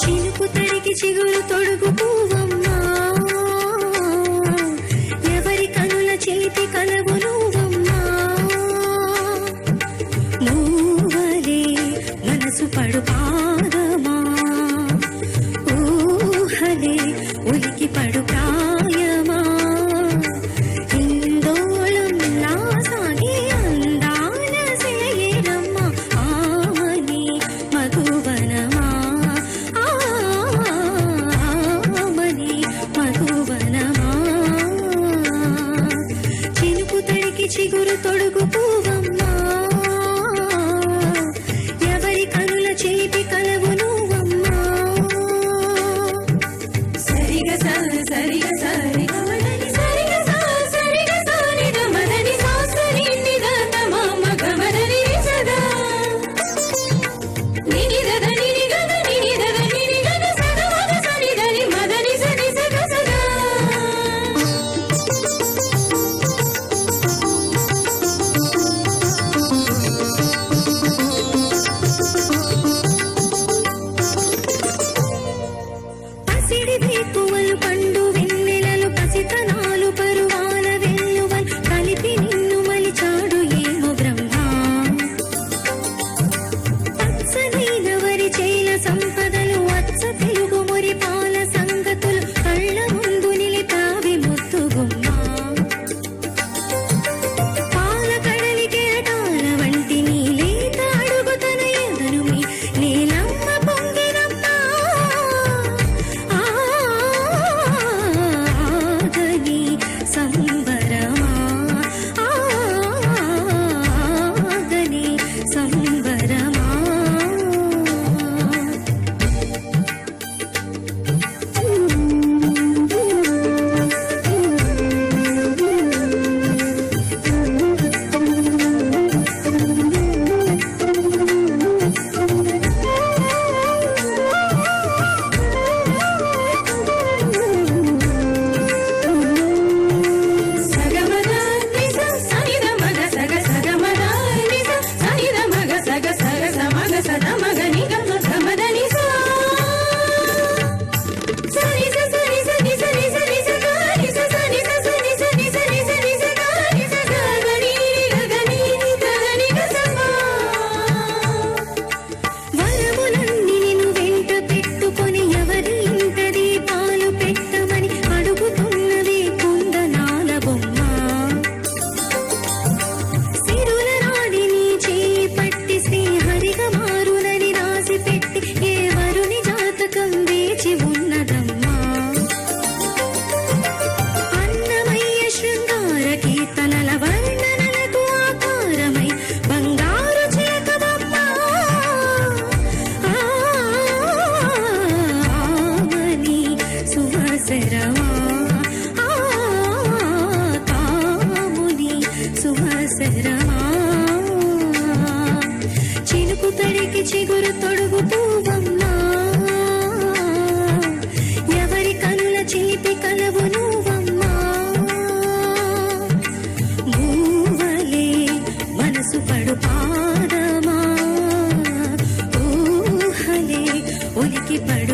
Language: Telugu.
చినుకు తడికి చిగురు తొడుగు పువ్వమ్మా, ఎవరి కనుల చేతి కలవు నువ్వమ్మా. మూవలే మనసు పడు పాదమా, ఊహలే ఉలికి పడు ప్రాయమా. హిందోళం నా సాగే అందాల సేయరమ్మ, ఆమని మధువనమా, ఆమని మధువనమా. చినుకు తడికి చిగురు తొడుగు పువ్వమ్మా, ఎవరి కనుల చేతి కలవు నువ్వమ్మా. సరిగా సరిగా సరి గమదని సరిగా సరిగా సరి గమదని సాసరి నిదత మమ గమదని సదా నినిదద నినిగద నినిదద నినిగద సదా మద సరి దని మదని సరి సదా సదా. పసిడి వేకువలు పండు వెన్నెలలు పసితనాలు పరువాల వెల్లువలు కలిపి నిన్ను మలిచాడు ఏమో బ్రహ్మ. పచ్చనైన వరి చేల సంపదలు అచ్చ తెలుగు మురి పాల సంగతులు కళ్ళ ముందు నిలిపావి ముద్దు గుమ్మ. పాల కడలి కెరటాల వంటి నీలేత అడుగు తన ఎదను మీ నీలమ్మ పొంగినమ్మ. ఆగని సంబరమా, ఆగని సంబరమా. సగమద నిజ సనిద మగ సగ సగమద నిజ సనిద మగ సగ సగ సమగ సద మగ నిగ గమద నిజ సని స సని స ని స ని స ని స గ ని స స ని స స ని స ని స ని స ని స గ ని స గ గ ని గ గ ని ని గ గ ని గ స ప. వరములన్నీ నిన్ను వెంట పెట్టుకొని ఎవరి ఇంట దీపాలు పెట్టమని అడుగుతున్నది కుందనాల బొమ్మ. సిరుల రాణి నీ చేయి పట్టి శ్రీహరిగా మారునని రాసి పెట్టి ఏ వరుని జాతకం వేచి ఉన్నదమ్మా. అన్నమయ్య శృంగార కీర్తనల వర్ణనలకు ఆకారమై బంగారు చిలకవమ్మా. ఆమని సుమసరమా, కాముని సుమసరమా. చినుకు తడికి చిగురు తొడుగు పువ్వమ్మా, ఎవరి కనుల చిలిపి కలవు నువ్వమ్మా. మూవలే మనసు పడు పాదమా, ఊహలే ఉలికి పడు